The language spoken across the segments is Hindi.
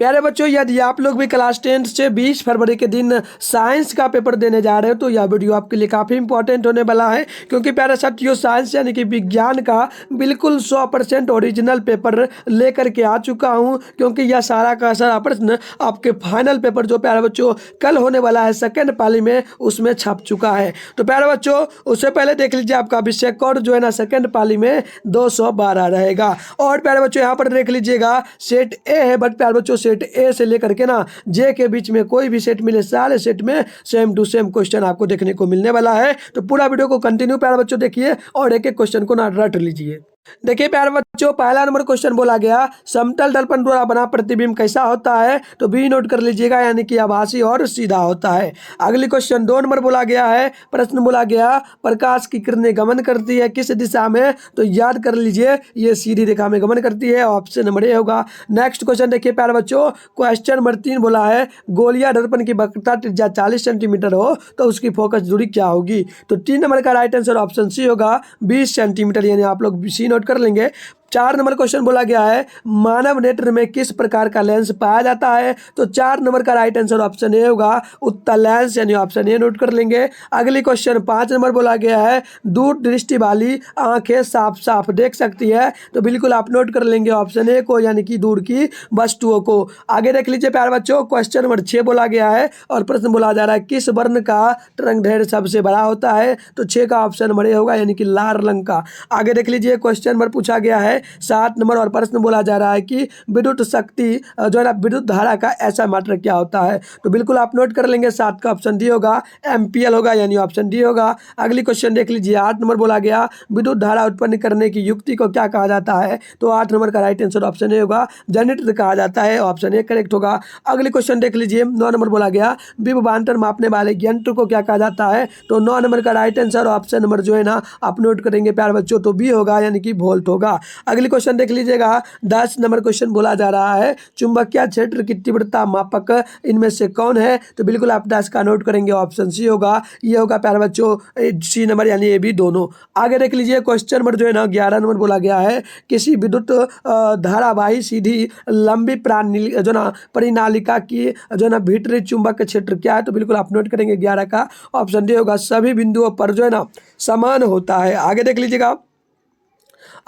प्यारे बच्चों, यदि आप लोग भी क्लास 10 से 20 फरवरी के दिन साइंस का पेपर देने जा रहे हो तो यह वीडियो आपके लिए काफ़ी इंपॉर्टेंट होने वाला है। क्योंकि प्यारे साथियों, साइंस यानी कि विज्ञान का बिल्कुल 100% ओरिजिनल पेपर लेकर के आ चुका हूं। क्योंकि यह सारा का सारा प्रश्न आपके फाइनल पेपर जो प्यारे बच्चों कल होने वाला है सेकेंड पाली में, उसमें छप चुका है। तो प्यारे बच्चों, उससे पहले देख लीजिए आपका विषय कोड जो है ना सेकेंड पाली में 212 रहेगा। और प्यारे बच्चों यहाँ पर देख लीजिएगा सेट ए है, बट प्यारे बच्चों सेट ए से लेकर के ना जे के बीच में कोई भी सेट मिले, सारे सेट में सेम टू सेम क्वेश्चन आपको देखने को मिलने वाला है। तो पूरा वीडियो को कंटिन्यू प्यारे बच्चों देखिए और एक एक क्वेश्चन को ना रट लीजिए। देखिए प्यारे बच्चों, पहला नंबर क्वेश्चन बोला गया समतल दर्पण द्वारा बना प्रतिबिंब कैसा होता है। तो बी नोट कर लीजिएगा, यानी कि आभासी और सीधा होता है। अगली क्वेश्चन 2 नंबर बोला गया है, प्रश्न बोला गया प्रकाश की किरणें गमन करती है किस दिशा में। तो याद कर लीजिए ये सीधी रेखा में गमन करती है, ऑप्शन नंबर ए होगा। नेक्स्ट क्वेश्चन देखिए प्यारे बच्चों, क्वेश्चन नंबर 3 बोला है गोलियां दर्पण की वक्रता त्रिज्या 40 सेंटीमीटर हो तो उसकी फोकस दूरी क्या होगी। तो 3 नंबर का राइट आंसर ऑप्शन सी होगा 20 सेंटीमीटर, यानी आप लोग सी नोट कर लेंगे। 4 नंबर क्वेश्चन बोला गया है मानव नेत्र में किस प्रकार का लेंस पाया जाता है। तो 4 नंबर का राइट आंसर ऑप्शन ए होगा उत्तल लेंस, यानी ऑप्शन ए नोट कर लेंगे। अगली क्वेश्चन 5 नंबर बोला गया है दूर दृष्टि वाली आंखें साफ साफ देख सकती है। तो बिल्कुल आप नोट कर लेंगे ऑप्शन ए को, यानी कि दूर की वस्तुओं को। आगे देख लीजिए प्यारे बच्चों, क्वेश्चन नंबर 6 बोला गया है और प्रश्न बोला जा रहा है किस वर्ण का तरंग दैर्घ्य सबसे बड़ा होता है। तो 6 का ऑप्शन नंबर ए होगा, यानी कि लाल रंग का। आगे देख लीजिए क्वेश्चन नंबर पूछा गया है 7 नंबर और प्रश्न बोला जा रहा है कि विद्युत शक्ति जो है ना विद्युत धारा का ऐसा मात्रक क्या होता है। तो बिल्कुल आप नोट कर लेंगे 7 का ऑप्शन डी होगा, एम्पियर होगा, यानी ऑप्शन डी होगा। अगली क्वेश्चन देख लीजिए 8 नंबर बोला गया विद्युत धारा उत्पन्न करने की युक्ति को क्या कहा जाता है। तो 8 नंबर का राइट आंसर ऑप्शन ए होगा जनरेटर कहा जाता है, ऑप्शन ए करेक्ट होगा। अगली क्वेश्चन देख लीजिए 9 नंबर बोला गया विभवांतर मापने वाले यंत्र को क्या कहा जाता है। तो 9 नंबर का राइट आंसर ऑप्शन नंबर जो है ना आप नोट करेंगे प्यारे बच्चों, तो बी होगा, यानी कि वोल्ट होगा। अगली क्वेश्चन देख लीजिएगा 10 नंबर क्वेश्चन बोला जा रहा है चुंबकीय क्षेत्र की तीव्रता मापक इनमें से कौन है। तो बिल्कुल आप 10 का नोट करेंगे, ऑप्शन सी होगा, ये होगा प्यारे बच्चों सी नंबर, यानी ए बी दोनों। आगे देख लीजिए क्वेश्चन नंबर जो है ना 11 नंबर बोला गया है किसी विद्युत धारावाही सीधी लंबी जो ना परिनालिका की जो ना भीतरी चुंबक क्षेत्र क्या है। तो बिल्कुल आप नोट करेंगे 11 का ऑप्शन डी होगा, सभी बिंदुओं पर जो है ना समान होता है। आगे देख लीजिएगा,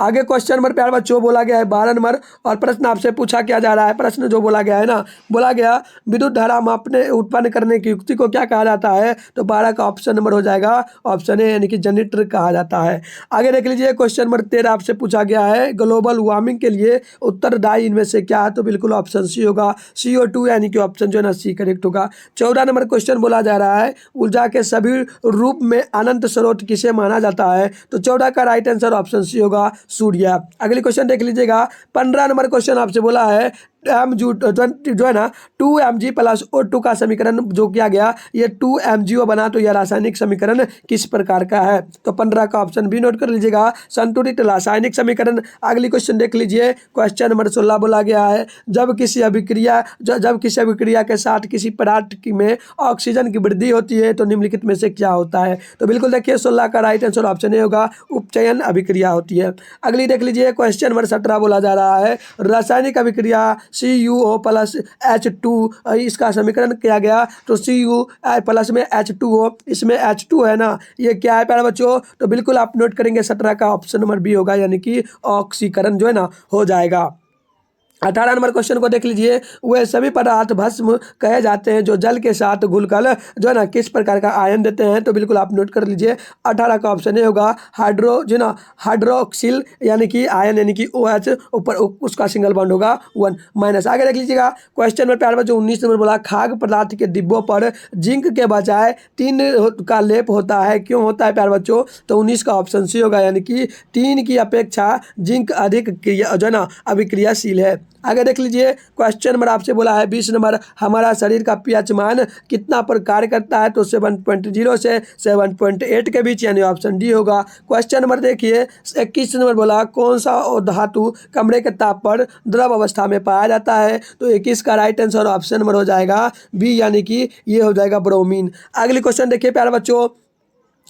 आगे क्वेश्चन नंबर प्यारे बच्चों बोला गया है 12 नंबर और प्रश्न आपसे पूछा क्या जा रहा है। प्रश्न जो बोला गया है ना, बोला गया विद्युत धारा मापने उत्पन्न करने की युक्ति को क्या कहा जाता है। तो 12 का ऑप्शन नंबर हो जाएगा ऑप्शन ए, यानी कि जनरेटर कहा जाता है। आगे देख लीजिए क्वेश्चन नंबर 13 आपसे पूछा गया है ग्लोबल वार्मिंग के लिए उत्तरदायी इनमें से क्या है। तो बिल्कुल ऑप्शन सी होगा CO2, यानी कि ऑप्शन जो है ना सी करेक्ट होगा। 14 नंबर क्वेश्चन बोला जा रहा है ऊर्जा के सभी रूप में अनंत स्रोत किसे माना जाता है। तो 14 का राइट आंसर ऑप्शन सी होगा सूर्य। अगली क्वेश्चन देख लीजिएगा 15 नंबर क्वेश्चन आपसे बोला है जो है ना 2mg प्लस O2 का समीकरण जो किया गया ये 2MgO बना, तो यह रासायनिक समीकरण किस प्रकार का है। तो 15 का ऑप्शन भी नोट कर लीजिएगा संतुलित रासायनिक समीकरण। अगली क्वेश्चन देख लीजिए क्वेश्चन नंबर 16 बोला गया है जब किसी अभिक्रिया के साथ किसी पदार्थ में ऑक्सीजन की वृद्धि होती है तो निम्नलिखित में से क्या होता है। तो बिल्कुल देखिए 16 का राइट आंसर ऑप्शन ए होगा उपचयन अभिक्रिया होती है। अगली देख लीजिए क्वेश्चन नंबर 17 बोला जा रहा है रासायनिक अभिक्रिया CuO प्लस H2 इसका समीकरण किया गया। तो Cu प्लस में H2O, इसमें H2 है ना, ये क्या है प्यारे बच्चों। तो बिल्कुल आप नोट करेंगे 17 का ऑप्शन नंबर बी होगा, यानी कि ऑक्सीकरण जो है ना हो जाएगा। 18 नंबर क्वेश्चन को देख लीजिए वे सभी पदार्थ भस्म कहे जाते हैं जो जल के साथ घुलकर जो है ना किस प्रकार का आयन देते हैं। तो बिल्कुल आप नोट कर लीजिए 18 का ऑप्शन ए होगा हाइड्रोक्सिल, यानी कि आयन, यानी कि OH ऊपर उसका सिंगल बॉन्ड होगा 1 माइनस। आगे देख लीजिएगा क्वेश्चन में प्यारे बच्चों 19 नंबर बोला खाद्य पदार्थ के डिब्बों पर जिंक के बजाय टीन का लेप होता है, क्यों होता है प्यारे बच्चों। तो 19 का ऑप्शन सी होगा, यानी कि टीन की अपेक्षा जिंक अधिक क्रिया जो है ना अभिक्रियाशील है। आगे देख लीजिए क्वेश्चन नंबर आपसे बोला है 20 नंबर हमारा शरीर का pH मान कितना पर कार्य करता है। तो 7.0 से 7.8 के बीच, यानी ऑप्शन डी होगा। क्वेश्चन नंबर देखिए 21 नंबर बोला कौन सा धातु कमरे के ताप पर द्रव अवस्था में पाया जाता है। तो 21 का राइट आंसर ऑप्शन नंबर हो जाएगा बी, यानी कि ये हो जाएगा ब्रोमीन। अगली क्वेश्चन देखिए प्यारे बच्चों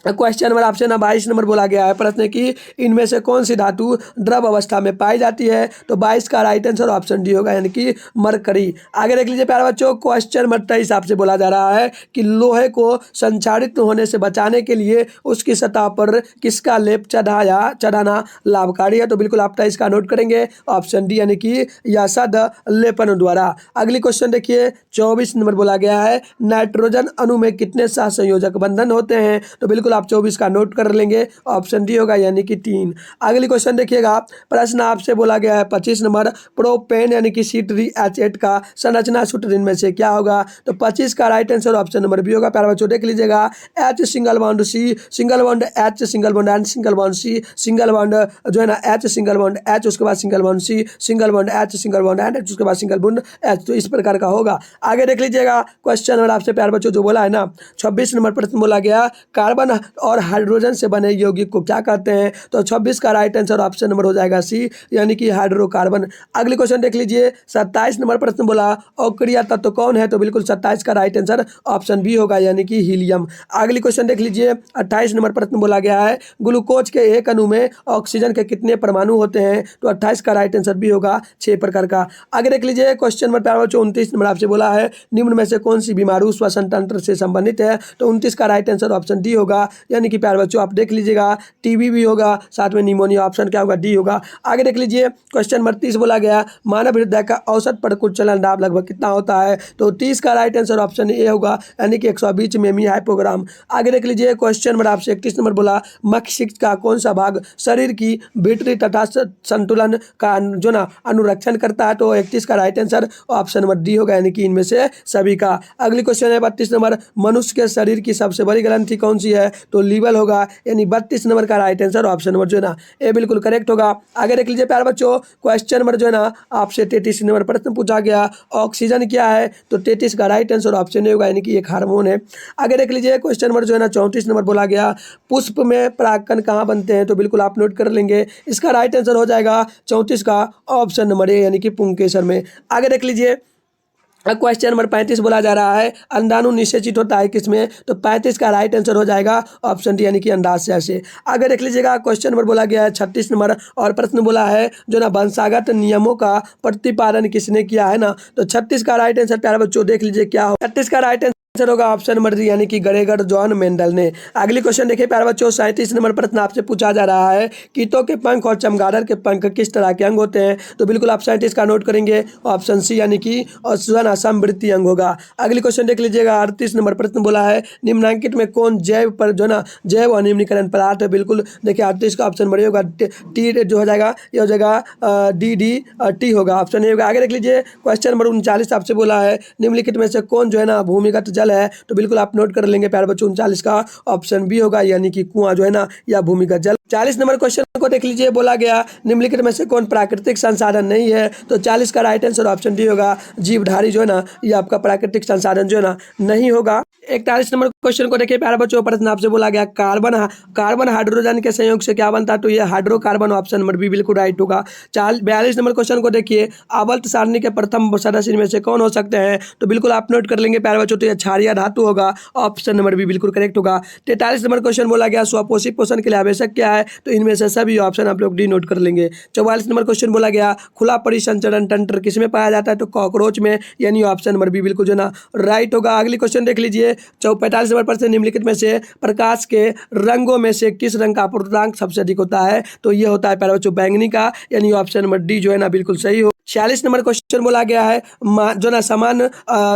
क्वेश्चन नंबर आपसे ना 22 नंबर बोला गया है प्रश्न की इनमें से कौन सी धातु द्रव अवस्था में पाई जाती है। तो 22 का राइट आंसर ऑप्शन डी होगा, यानी कि मरकरी। आगे देख लीजिए प्यारे बच्चों, क्वेश्चन नंबर 23 आपसे बोला जा रहा है कि लोहे को संक्षारित होने से बचाने के लिए उसकी सतह पर किसका लेप चढ़ाना लाभकारी है। तो बिल्कुल आप 23 का नोट करेंगे, ऑप्शन डी यानी कि यशद लेपन द्वारा। अगली क्वेश्चन देखिए 24 नंबर बोला गया है नाइट्रोजन अणु में कितने सहसंयोजक बंधन होते हैं। तो बिल्कुल आप 24 का नोट कर लेंगे, ऑप्शन डी होगा यानी कि 3। अगली क्वेश्चन देखिएगा, प्रश्न आपसे बोला गया है 25 नंबर प्रोपेन यानी कि C3H8 का संरचना सूत्र इनमें से क्या होगा। तो 25 का right answer option number B होगा। प्यारे बच्चों देख लीजिएगा, H single bond C single bond H single bond N single bond C single bond जो है ना H सिंगल बॉन्ड H उसके बाद single bond C single bond H single bond N उसके बाद सिंगल बॉन्ड H। तो इस प्रकार का होगा। आगे देख लीजिएगा क्वेश्चन नंबर आपसे प्यारे बच्चों जो बोला है ना 26 नंबर प्रश्न बोला गया कार्बन और हाइड्रोजन से बने यौगिक को क्या कहते हैं। तो 26 का राइट आंसर ऑप्शन नंबर हो जाएगा सी यानी कि हाइड्रोकार्बन। अगली क्वेश्चन देख लीजिए 27 नंबर प्रश्न बोला अक्रिय तत्व कौन है। तो बिल्कुल 27 का राइट आंसर ऑप्शन बी होगा यानी कि हीलियम। अगली क्वेश्चन देख लीजिए 28 नंबर प्रश्न बोला गया है ग्लूकोज के एक अणु में ऑक्सीजन के कितने परमाणु होते हैं। तो 28 का राइट आंसर भी होगा 6 प्रकार का। आगे देख लीजिए क्वेश्चन नंबर 29 नंबर आपसे बोला है निम्न में से कौन सी बीमारू श्वसन तंत्र से संबंधित है। तो 29 का राइट आंसर ऑप्शन डी होगा यानी कि प्यारे बच्चों आप देख लीजिएगा टीबी भी होगा, साथ में निमोनिया, ऑप्शन क्या होगा डी होगा। आगे देख लीजिए क्वेश्चन नंबर 30 बोला गया मानव हृदय का औसत प्रकुचलन दाब लगभग कितना होता है। तो 30 का राइट आंसर ऑप्शन ए होगा यानी कि 120 मिमी हाइपोग्राम। आगे देख लीजिए क्वेश्चन नंबर आपसे 31 नंबर बोला मस्तिष्क का कौन सा भाग शरीर की भीतरी तथा संतुलन का जो ना अनुरक्षण करता है। तो 31 का right answer option number D होगा यानी कि इनमें से सभी का। अगली क्वेश्चन है 32 नंबर मनुष्य के शरीर की सबसे बड़ी ग्रंथि कौन सी है। तो लीवर होगा यानी 32 नंबर का राइट आंसर ऑप्शन नंबर जो है ना ये बिल्कुल करेक्ट होगा। आगे देख लीजिए प्यारे बच्चों क्वेश्चन नंबर जो है ना आपसे 33 नंबर प्रश्न पूछा गया ऑक्सीजन क्या है। तो 33 का राइट आंसर ऑप्शन ए होगा यानी कि एक हार्मोन है। आगे देख लीजिए क्वेश्चन नंबर जो है ना 34 नंबर बोला गया पुष्प में परागकण कहाँ बनते हैं। तो बिल्कुल आप नोट कर लेंगे, इसका राइट आंसर हो जाएगा 34 का ऑप्शन नंबर ए यानी कि पुंकेसर में। आगे देख लीजिए क्वेश्चन नंबर 35 बोला जा रहा है अंडाणु निषेचित होता है किसमें। तो 35 का राइट आंसर हो जाएगा ऑप्शन डी यानी कि अंडाशय से। आगे देख लीजिएगा क्वेश्चन नंबर बोला गया है 36 नंबर और प्रश्न बोला है जो ना वंशागत नियमों का प्रतिपादन किसने किया है ना। तो 36 का राइट आंसर प्यारे बच्चों देख लीजिए क्या हो। 36 का राइट आंसर होगा ऑप्शन नंबर डी यानी कि ग्रेगर जॉन मेंडल ने। अगली क्वेश्चन देखिए प्यारे बच्चों 37 नंबर प्रश्न आपसे पूछा जा रहा है कीटों के पंख और चमगादड़ के पंख किस तरह के अंग होते हैं। तो बिल्कुल आप 37 का नोट करेंगे, ऑप्शन सी यानी कि समवृत्ति अंग होगा। अगली क्वेश्चन देख लीजिएगा 38 नंबर प्रश्न बोला है निम्नलिखित में कौन जैव पर जो ना जैव अनिम्नीकरण पदार्थ है। बिल्कुल देखिए 38 का ऑप्शन बड़ी होगा टी जो हो जाएगा ये हो जाएगा डी डी टी होगा, ऑप्शन ए होगा। आगे देख लीजिए क्वेश्चन नंबर 39 आपसे बोला है निम्नलिखित में से कौन जो है ना भूमिगत जल है। तो बिल्कुल आप नोट कर लेंगे प्यारे बच्चों 39 का ऑप्शन बी होगा यानी कि कुआं जो है ना या भूमिगत जल। 40 नंबर क्वेश्चन को देख लीजिए बोला गया निम्नलिखित में से कौन प्राकृतिक संसाधन नहीं है। तो 40 का राइट आंसर ऑप्शन डी होगा जीवधारी जो है ना ये आपका प्राकृतिक संसाधन जो है ना नहीं होगा। 41 नंबर क्वेश्चन को देखिए प्यारे बच्चों प्रश्न आपसे बोला गया कार्बन हाइड्रोजन के संयोग से क्या बनता है। तो ये हाइड्रोकार्बन, ऑप्शन नंबर बी बिल्कुल राइट होगा। 42 नंबर क्वेश्चन को देखिए आवर्त सारणी के प्रथम सदस्य में से कौन हो सकते हैं। तो बिल्कुल आप नोट कर लेंगे प्यारे बच्चों तो ये क्षारीय धातु होगा, ऑप्शन नंबर बी बिल्कुल करेक्ट होगा। 43 नंबर क्वेश्चन बोला गया स्वपोषी पोषण के लिए आवश्यक क्या है। तो इनमें से सभी ऑप्शन आप लोग डी नोट कर लेंगे। 44 नंबर क्वेश्चन बोला गया खुला परिसंचरण तंत्र किसमें पाया जाता है। तो कॉकरोच में यानी ऑप्शन नंबर बी बिल्कुल जो ना राइट होगा। अगली क्वेश्चन देख लीजिए 45 नंबर प्रश्न निम्नलिखित में से प्रकाश के रंगों में से किस रंग का अपूर्णांक सबसे अधिक होता है। तो ये होता है प्यारे बच्चों बैंगनी का यानी ऑप्शन नंबर डी जो है ना बिल्कुल सही हो। 46 नंबर क्वेश्चन बोला गया है जो ना समान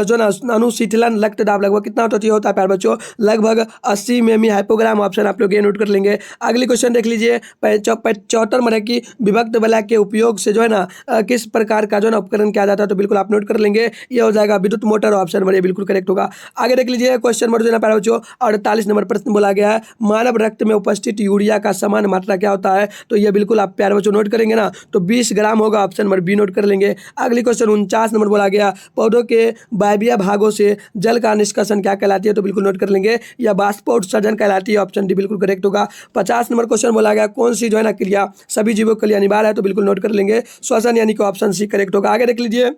जो ना अनुशीतलन रक्त दाब लगभग कितना होता है प्यारे बच्चों लगभग 80 मिमी हाइपोग्राम, ऑप्शन आप लोग ये नोट कर लेंगे। अगली क्वेश्चन देख लीजिए 74 नंबर की विभक्त वलय के उपयोग से जो है ना किस प्रकार का जो ना उपकरण किया जाता है। तो बिल्कुल आप नोट कर लेंगे ये हो जाएगा विद्युत मोटर, ऑप्शन नंबर ये बिल्कुल करेक्ट होगा। आगे देख लीजिए क्वेश्चन नंबर जो है प्यारे बच्चों 48 नंबर प्रश्न बोला गया है मानव रक्त में उपस्थित यूरिया का समान मात्रा क्या होता है। तो ये बिल्कुल आप प्यारे बच्चों नोट करेंगे ना तो 20 ग्राम होगा, ऑप्शन नंबर बी नोट कर लेंगे। अगली क्वेश्चन 49 नंबर बोला गया पौधों के वायवीय भागों से जल का निष्कासन क्या कहलाती है। तो बिल्कुल नोट कर लेंगे या बाष्पोत्सर्जन कहलाती है, ऑप्शन डी बिल्कुल करेक्ट होगा। 50 नंबर क्वेश्चन बोला गया कौन सी जो है ना क्रिया सभी जीवों के लिए अनिवार्य है। तो बिल्कुल नोट कर लेंगे श्वसन यानी कि ऑप्शन सी करेक्ट होगा। आगे देख लीजिए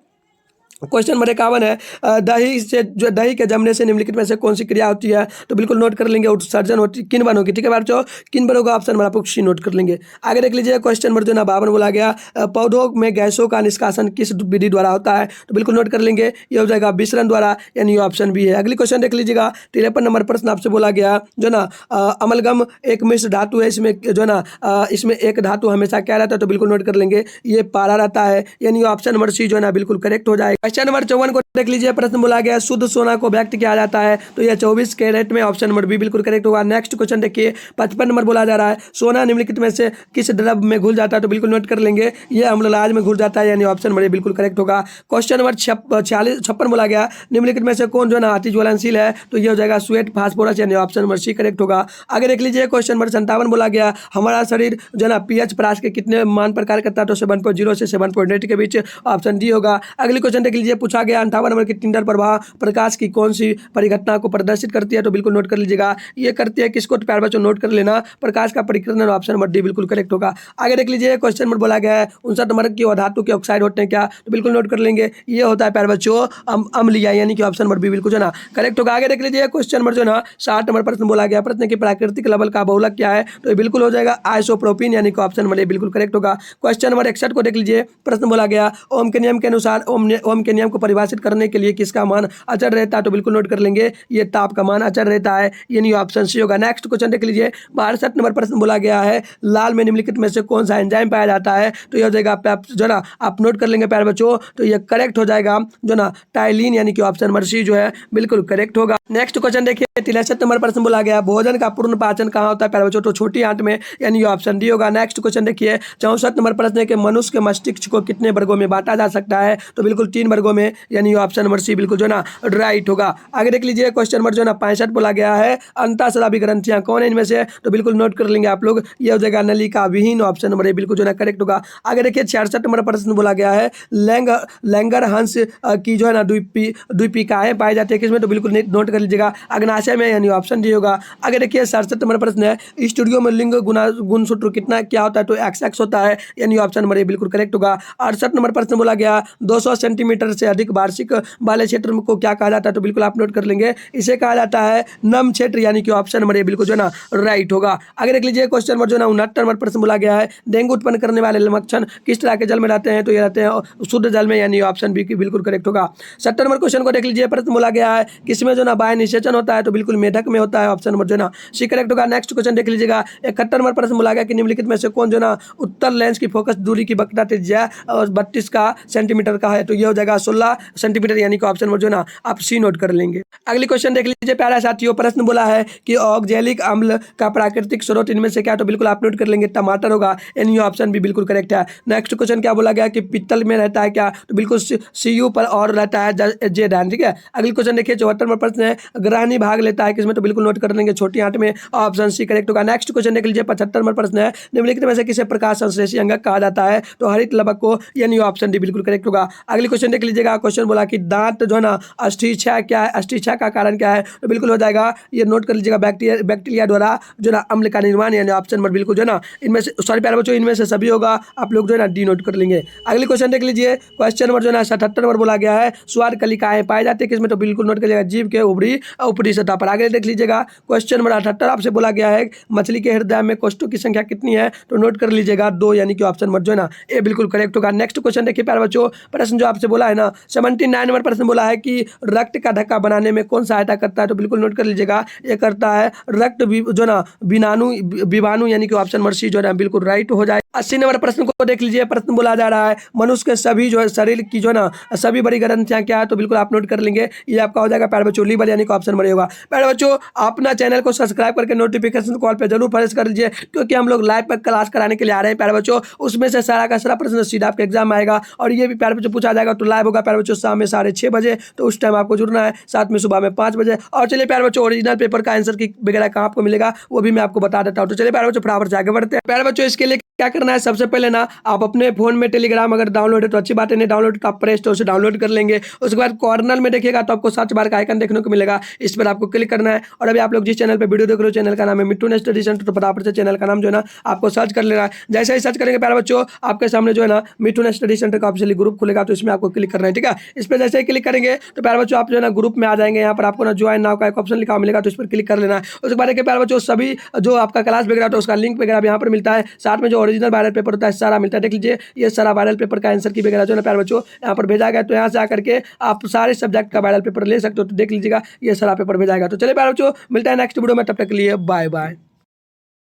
क्वेश्चन नंबर 51 है दही से जो दही के जमने से निम्नलिखित में से कौन सी क्रिया होती है? तो बिल्कुल नोट कर लेंगे, उत्सर्जन होती किन बनों की, ठीक है बच्चों, किन बनों का ऑप्शन नंबर आपको सी नोट कर लेंगे। आगे देख लीजिए क्वेश्चन नंबर जो ना 52 बोला गया पौधों में गैसों का निष्कासन किस विधि द्वारा होता है? तो बिल्कुल नोट कर लेंगे, ये हो जाएगा विसरण द्वारा, यानी ऑप्शन बी है। अगली क्वेश्चन देख लीजिएगा 53 नंबर प्रश्न आपसे बोला गया जो ना अमलगम एक मिश्र धातु है, इसमें जो ना इसमें एक धातु हमेशा क्या रहता है? तो बिल्कुल नोट कर लेंगे, ये पारा रहता है, यानी ऑप्शन नंबर सी जो है ना बिल्कुल करेक्ट हो जाएगा। क्वेश्चन नंबर 54 को देख लीजिए, प्रश्न बोला गया शुद्ध सोना को व्यक्त किया जाता है, तो यह 24 कैरेट में, ऑप्शन नंबर बी बिल्कुल करेक्ट होगा। नेक्स्ट क्वेश्चन देखिए 55 नंबर बोला जा रहा है सोना निम्नलिखित में से किस द्रव में घुल जाता है? तो बिल्कुल नोट कर लेंगे, यह अम्ललाज में घुल जाता है, यानी ऑप्शन नंबर ए बिल्कुल करेक्ट होगा। क्वेश्चन नंबर 56 बोला गया निम्नलिखित में से कौन जो है ना अति ज्वलनशील है? तो यह हो जाएगा स्वेट फास्फोरस, यानी ऑप्शन नंबर सी करेक्ट होगा। आगे देख लीजिए क्वेश्चन नंबर 57 बोला गया हमारा शरीर जो है ना पीएच परास के कितने मान पर कार्य करता है? तो 7.0 से 7.8 के बीच, ऑप्शन डी होगा। अगली क्वेश्चन देख लीजिए, पूछा गया 58 नंबर की टिंडर प्रवाह प्रकाश की कौन सी परिघटना को प्रदर्शित करती है? तो बिल्कुल नोट कर लीजिएगा, ये करती है किसको? तो प्यारे बच्चों नोट कर लेना, प्रकाश का परिक्रमण, ऑप्शन नंबर डी बिल्कुल करेक्ट होगा। आगे देख लीजिए क्वेश्चन नंबर बोला गया है 59 नंबर की धातु के ऑक्साइड होते हैं क्या? तो बिल्कुल नोट कर लेंगे, ये होता है प्यारे बच्चों अम्लीय, यानी कि ऑप्शन नंबर बी बिल्कुल जो ना करेक्ट होगा। आगे देख लीजिए क्वेश्चन नंबर जो ना 60 नंबर प्रश्न बोला गया प्रश्न की प्राकृतिक लवण का बहुलक क्या है? तो ये बिल्कुल हो जाएगा आइसोप्रोपिन, यानी कि ऑप्शन नंबर ए बिल्कुल करेक्ट होगा। क्वेश्चन नंबर 61 को देख लीजिए, प्रश्न बोला गया ओम के नियम के अनुसार ओम के नियम को परिभाषित करने के लिए किसका मान अचर रहता है? तो बिल्कुल नोट कर लेंगे, ये ताप का मान अचर रहता है, यानी ऑप्शन सी होगा। नेक्स्ट क्वेश्चन देख लीजिए 62 नंबर प्रश्न बोला गया है लाल में निम्नलिखित में से कौन सा एंजाइम पाया जाता है? तो ये हो जाएगा आप जो ना आप नोट कर लेंगे प्यारे बच्चों, तो ये करेक्ट हो जाएगा जो ना टाइलिन, यानी कि ऑप्शन नंबर सी जो है बिल्कुल करेक्ट होगा। नेक्स्ट क्वेश्चन देखिए 63 नंबर प्रश्न बोला गया भोजन का पूर्ण पाचन कहाँ होता है प्यारे बच्चों? तो छोटी आंत में, यानी ऑप्शन डी होगा। नेक्स्ट क्वेश्चन देखिए 64 नंबर प्रश्न है कि मनुष्य के मस्तिष्क को कितने वर्गों में बांटा जा सकता है? तो बिल्कुल 3 वर्गों में, यानी ऑप्शन नंबर सी बिल्कुल जो ना राइट होगा। आगे देख लीजिए क्वेश्चन नंबर जो ना 65 बोला गया है अंतःस्रावी ग्रंथियां कौन है इनमें से? तो बिल्कुल नोट कर लेंगे आप लोग, ये हो जाएगा नलिका विहीन, ऑप्शन नंबर ए बिल्कुल जो ना करेक्ट होगा। आगे देखिए 66 नंबर प्रश्न बोला गया है लैंगर हंस की जो है ना द्वीपिकाएं पाई जाती है किसमें? तो बिल्कुल नोट कर लीजिएगा अग्नाशय में, यानी ऑप्शन डी होगा। आगे देखिए 67 नंबर प्रश्न है स्टूडियो में लिंग गुणसूत्र कितना क्या होता है? तो XX होता है, यानी ऑप्शन नंबर ए बिल्कुल करेक्ट होगा। 68 नंबर प्रश्न बोला गया 200 सेंटीमीटर से अधिक वार्षिक वाले क्षेत्र को क्या कहा जाता है? तो बिल्कुल आप नोट कर लेंगे, इसे कहा जाता है नम क्षेत्र, यानी कि ऑप्शन नंबर ए बिल्कुल जो ना राइट होगा। आगे देख लीजिए क्वेश्चन नंबर जो ना 69 नंबर प्रश्न बोला गया है डेंगू उत्पन्न करने वाले मच्छर किस तरह के जल में रहते हैं? तो ये रहते हैं शुद्ध जल में, यानी ऑप्शन बी की बिल्कुल करेक्ट होगा। 70 नंबर क्वेश्चन को देख लीजिए, प्रश्न बोला गया है किसमें जो ना वायु निषेचन होता है? तो बिल्कुल मेढक में होता है, ऑप्शन नंबर जो ना सी करेक्ट होगा। नेक्स्ट क्वेश्चन देख लीजिएगा 71 नंबर प्रश्न बोला गया कि निम्नलिखित में से कौन जो ना उत्तर लेंस की फोकस दूरी की वक्रता त्रिज्या 32 का सेंटीमीटर का है? तो ये हो जाएगा 16 सेंटीमीटर, यानी कि ऑप्शन नंबर जो ना आप सी नोट कर लेंगे। अगली क्वेश्चन देख लीजिए प्यारा साथियों, प्रश्न बोला है कि ऑक्जेलिक अम्ल का प्राकृतिक स्रोत इनमें से क्या? तो बिल्कुल आप नोट कर लेंगे टमाटर होगा, यानी ऑप्शन भी बिल्कुल करेक्ट है। नेक्स्ट क्वेश्चन क्या बोला गया कि पित्तल में रहता है क्या? तो बिल्कुल CU पर और रहता है जेड, ठीक है। अगली क्वेश्चन देखिए 74 नंबर प्रश्न है ग्रहणी भाग लेता है किसमें? तो बिल्कुल नोट कर लेंगे छोटी आंत में, ऑप्शन सी करेक्ट होगा। नेक्स्ट क्वेश्चन देख लीजिए 75 नंबर प्रश्न है निम्नलिखित में से किसे प्रकाश संश्लेषी अंगक कहा जाता है? तो हरित लवक को, यानी ऑप्शन डी बिल्कुल करेक्ट होगा। अगली क्वेश्चन देख लीजिएगा क्वेश्चन बोला कि दांत जो है ना अस्थिच्छा क्या है, अस्थिच्छा का कारण क्या है? तो बिल्कुल हो जाएगा, ये नोट कर लीजिएगा बैक्टीरिया द्वारा जो ना अम्ल का निर्माण, यानी ऑप्शन नंबर बिल्कुल जो ना इनमें से सॉरी प्यारे बच्चों इनमें से सभी होगा, आप लोग जो है ना डी नोट कर लेंगे। अगली क्वेश्चन देख लीजिए क्वेश्चन नंबर जो है 77 नंबर बोला गया है स्वाद कलिकाएं पाई जाती है किसमें? तो बिल्कुल नोट करिएगा जीव के ऊपरी सतह पर। आगे देख लीजिएगा क्वेश्चन नंबर 78 आपसे बोला गया है मछली के हृदय में कोष्ठों की संख्या कितनी है? तो नोट कर लीजिएगा 2, यानी कि ऑप्शन नंबर जो है ना ए बिल्कुल करेक्ट होगा। नेक्स्ट क्वेश्चन देखिए प्यारे बच्चों, प्रश्न जो आपसे बोला है ना 79 नंबर प्रश्न बोला है कि रक्त का ढक्का बनाने में कौन सहायता करता है? तो बिल्कुल नोट कर लीजिएगा, ये करता है रक्त जो ना विभाणु, यानी कि ऑप्शन नंबर सी जो है ना बिल्कुल राइट हो जाए। 80 नंबर प्रश्न को देख लीजिए, प्रश्न बोला जा रहा है मनुष्य के सभी जो है शरीर की जो ना सभी बड़ी ग्रंथियां क्या है? तो बिल्कुल आप नोट कर लेंगे, ये आपका हो जाएगा प्यारे बच्चों लीवर, यानी कि ऑप्शन नंबर होगा। प्यारे बच्चों अपना चैनल को सब्सक्राइब करके नोटिफिकेशन कॉल पे जरूर प्रेस कर लीजिए, क्योंकि हम लोग लाइव पर क्लास कराने के लिए आ रहे हैं प्यारे बच्चों, उसमें से सारा का सारा प्रश्न सीधा आपके एग्जाम में आएगा और ये भी प्यारे बच्चों पूछा जाएगा। तो लाइव होगा प्यारे बच्चों शाम में 6:30 बजे, तो उस टाइम आपको जुड़ना है, साथ में सुबह में 5 बजे। और चलिए प्यारे बच्चों ओरिजिनल पेपर का आंसर की वगैरह कहाँ आपको मिलेगा वो भी मैं आपको बता देता हूँ। तो चलिए प्यारे बच्चों फटाफट से आगे बढ़ते हैं। प्यारे बच्चों इसके लिए क्या करना है, सबसे पहले ना आप अपने फ़ोन में टेलीग्राम अगर डाउनलोड है तो अच्छी बात है, नहीं डाउनलोड तो आप प्ले स्टोर से डाउनलोड कर लेंगे। उसके बाद कॉर्नर में देखिएगा तो आपको सर्च बार का आइकन देखने को मिलेगा, इस पर आपको क्लिक करना है। और अभी आप लोग जिस चैनल पे वीडियो देख रहे हो चैनल का नाम है मिट्टू स्टडी सेंटर, तो फटाफट से चैनल का नाम जो है ना आपको सर्च कर लेना है। जैसे ही सर्च करेंगे प्यारे बच्चों आपके सामने जो है ना मिट्टू स्टडी सेंटर का ऑफिशियली ग्रुप खुलेगा, तो इसमें आपको क्लिक करना है, ठीक है। इस पर जैसे ही क्लिक करेंगे तो प्यारे बच्चों आप जो है ना ग्रुप में आ जाएंगे। यहाँ पर आपको ना ज्वाइन नाउ का एक ऑप्शन लिखा मिलेगा, तो इस पर क्लिक कर लेना है। उसके बाद देखिए प्यारे बच्चों सभी जो आपका क्लास वगैरह तो उसका लिंक वगैरह यहाँ पर मिलता है, साथ में जो ओरिजिनल वायरल पेपर होता है सारा मिलता है। देख लीजिए ये सारा वायरल पेपर का आंसर की वगैरह जो है ना प्यारे बच्चों यहाँ पर भेजा गया, तो यहाँ से आकर के आप सारे सब्जेक्ट का वायरल पेपर ले सकते हो। तो देख लीजिएगा ये सारा पेपर भेजा गया। तो चलिए प्यारे बच्चों मिलता है नेक्स्ट वीडियो में, तब तक के लिए बाय बाय।